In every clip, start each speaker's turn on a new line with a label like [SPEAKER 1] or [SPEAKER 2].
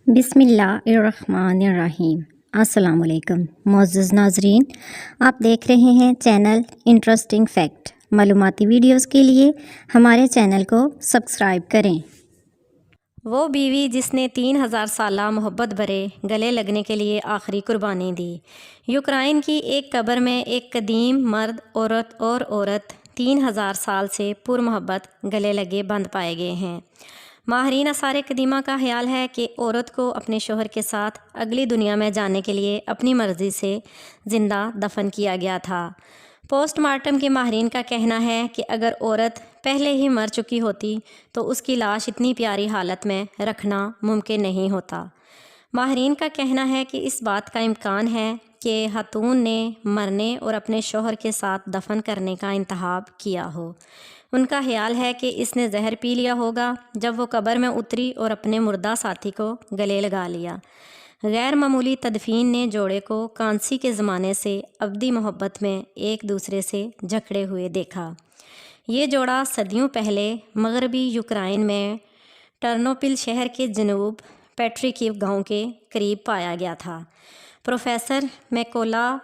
[SPEAKER 1] بسم اللہ الرحمن الرحیم۔ السلام علیکم معزز ناظرین، آپ دیکھ رہے ہیں چینل انٹرسٹنگ فیکٹ۔ معلوماتی ویڈیوز کے لیے ہمارے چینل کو سبسکرائب کریں۔
[SPEAKER 2] وہ بیوی جس نے 3000 سالہ محبت بھرے گلے لگنے کے لیے آخری قربانی دی۔ یوکرائن کی ایک قبر میں ایک قدیم مرد اور عورت 3000 سال سے پر محبت گلے لگے بند پائے گئے ہیں۔ ماہرین آثار قدیمہ کا خیال ہے کہ عورت کو اپنے شوہر کے ساتھ اگلی دنیا میں جانے کے لیے اپنی مرضی سے زندہ دفن کیا گیا تھا۔ پوسٹ مارٹم کے ماہرین کا کہنا ہے کہ اگر عورت پہلے ہی مر چکی ہوتی تو اس کی لاش اتنی پیاری حالت میں رکھنا ممکن نہیں ہوتا۔ ماہرین کا کہنا ہے کہ اس بات کا امکان ہے کہ خاتون نے مرنے اور اپنے شوہر کے ساتھ دفن کرنے کا انتخاب کیا ہو۔ ان کا خیال ہے کہ اس نے زہر پی لیا ہوگا جب وہ قبر میں اتری اور اپنے مردہ ساتھی کو گلے لگا لیا۔ غیر معمولی تدفین نے جوڑے کو کانسی کے زمانے سے ابدی محبت میں ایک دوسرے سے جکڑے ہوئے دیکھا۔ یہ جوڑا صدیوں پہلے مغربی یوکرائن میں ٹرنوپل شہر کے جنوب پیٹریکیو گاؤں کے قریب پایا گیا تھا۔ پروفیسر میکولا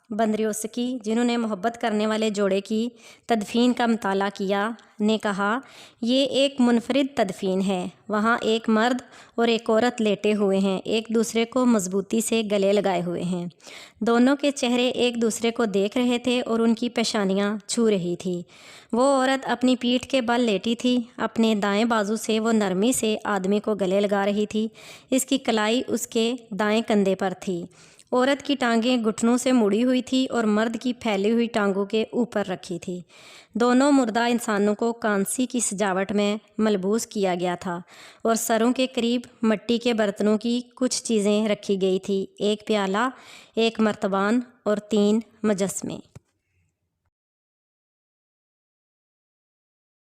[SPEAKER 2] بندریوسکی، جنہوں نے محبت کرنے والے جوڑے کی تدفین کا مطالعہ کیا، نے کہا، یہ ایک منفرد تدفین ہے۔ وہاں ایک مرد اور ایک عورت لیٹے ہوئے ہیں، ایک دوسرے کو مضبوطی سے گلے لگائے ہوئے ہیں۔ دونوں کے چہرے ایک دوسرے کو دیکھ رہے تھے اور ان کی پیشانیاں چھو رہی تھی۔ وہ عورت اپنی پیٹھ کے بل لیٹی تھی، اپنے دائیں بازو سے وہ نرمی سے آدمی کو گلے لگا رہی تھی۔ اس کی کلائی اس کے دائیں کندھے پر تھی۔ عورت کی ٹانگیں گھٹنوں سے مڑی ہوئی تھی اور مرد کی پھیلی ہوئی ٹانگوں کے اوپر رکھی تھی۔ دونوں مردہ انسانوں کو کانسی کی سجاوٹ میں ملبوس کیا گیا تھا اور سروں کے قریب مٹی کے برتنوں کی کچھ چیزیں رکھی گئی تھی، ایک پیالہ، ایک مرتبان اور 3 مجسمے۔